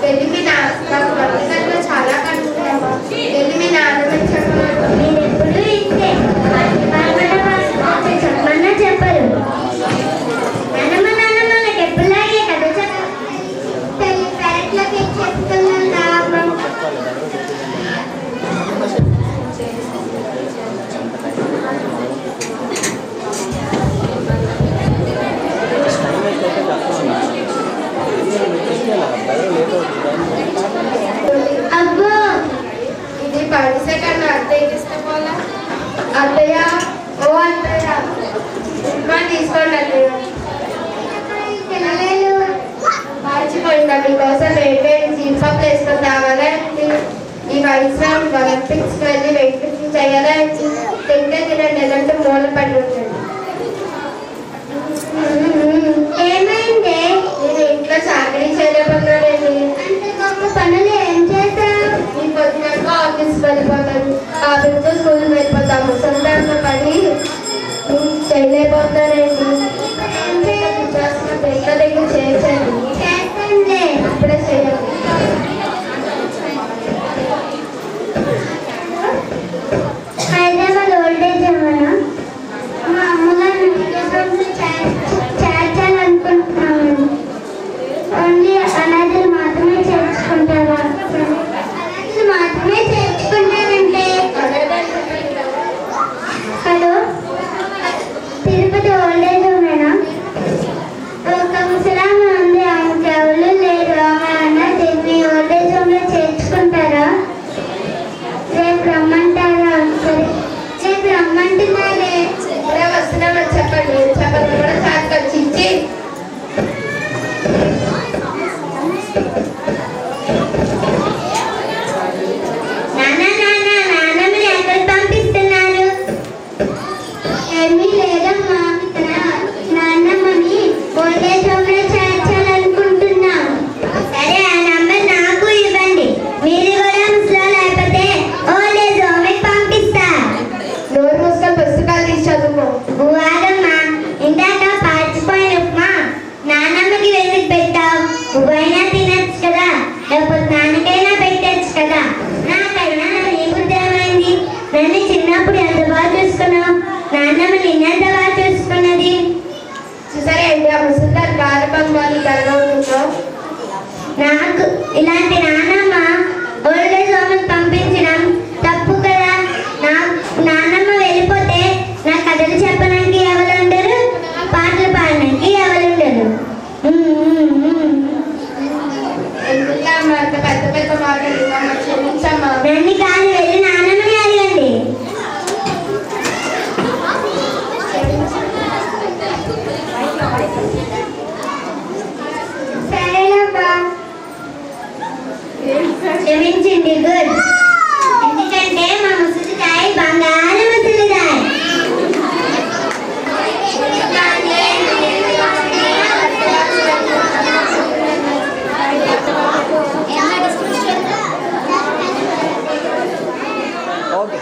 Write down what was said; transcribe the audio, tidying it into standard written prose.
వెళ్ళి మీ నాన్న చాలా కనుక్కున్నామా, వెళ్ళి మీ నాన్న చెప్పమా. మీరు ఎప్పుడు ఇంతే చెప్పమన్నా చెప్పరు. నాన్నమ్మ నాన్నమ్మ నాకు ఎప్పుడులాగే కథ పెరట్లోకి చెప్తున్నాను. అబ్బో ఇది 10 సెకండ్లు అత్తయ్యకి ఇస్తే పోలా. అత్తయ్య ఓ అత్తయ్య ఉప్మా తీసుకోండి అత్తయ్య. మర్చిపోయిందా మీకోసం వేడి జీన్సప్ వేసుకొని రావాలండి. ఈ వయసులో ఒలింపిక్స్కి వెళ్ళి వెయిట్ లిఫ్టింగ్ చేయాలండి. తింటే తినండి, లేదంటే మూల పడి ఉంటుంది. ఏమైంది? నేను ఇంట్లో చాకరీ చేయలేకపోతున్నానండి. అంటే గొప్ప పనులు ఏం చేశావు? ఈ పొద్దునక ఆఫీస్కి వెళ్ళిపోతాను, ఆఫీస్తో స్కూల్కి వెళ్ళిపోతాము. సొంతంగా పని చేయలేకపోతున్నానండి. పిల్లల దగ్గర చేశాను, చేస్తానులే. అప్పుడే చేయాలి. హైదరాబాద్ ఓల్డేజ్ ఏమన్నా మా అమ్మగారు చేర్చాలనుకుంటున్నాను. ఓన్లీ అనాథలు మాత్రమే చేర్చుకుంటారా? అనాథలు మాత్రమే చేర్చుకుంటానంటే హలో తిరుపతి ఓల్డేజ్ హోమేనా? ఒక ముసలామె ఉంది, ఆమెకి ఎవరు లేరు. ఆమె అన్నది మీ ఓల్డేజ్ హోమ్లో చేర్చుకుంటారా? రేపు రమ్మంటారా? సరే రేపు రమ్మంటున్నారే. ఇప్పుడే వస్తున్నామని చెప్పండి. చెప్పండి కూడా చాకరీ ఇచ్చి నాన్నమ్మని ఎక్కడ పంపిస్తున్నారు? ఏమీ లేదమ్మా, నాన్నమ్మని ఓల్డేజ్ హోమ్లో చేర్చాలనుకుంటున్నాం. సరే ఆ నంబర్ నాకు ఇవ్వండి, మీరు కూడా ముసలా లేకపోతే ఓల్డేజ్ హోమ్కి పంపిస్తా. నోరు మూసుకొని పుస్తకాలు తీసి చదువు. నువ్వాగమ్మా, ఇందాక పాచిపోయిన ఉప్మా నాన్నమ్మకి వెతికి పెట్టావు. నువ్వైనా తినచ్చు కదా, లేకపోతే నాన్నకైనా పెట్టచ్చు కదా. నాకైనా నీ బుద్ధి ఏమైంది? నన్ను చిన్నప్పుడు ఎంత బాగా చూసుకున్నావు, నాన్నమ్మ నిన్నెంత బాగా చూసుకున్నది. చూసారా అండి ఆ ముసలిదారు గారపం వాళ్ళు ఎలా ఉంటుందో. నాకు ఇలాంటి నాన్నమ్మ ఓల్డేజ్ హోమ్కి పంపించడం తప్పు కదా. నాన్నమ్మ వెళ్ళిపోతే నా కథలు చెప్పడానికి ఎవరు ఉండరు, పాటలు పాడడానికి ఎవరు ఉండరు. ఎందుకమ్మా అంత పెద్ద పెద్ద మాటలు? క్షమించమ్మా. నన్ను కాదు, వెళ్ళి నాన్నమ్మని అడగండి. సరేనమ్మా, క్షమించండి. గుడ్. ఎందుకంటే మా ముసలిదాయి బంగారు ముసలిదాయి. ఓకే.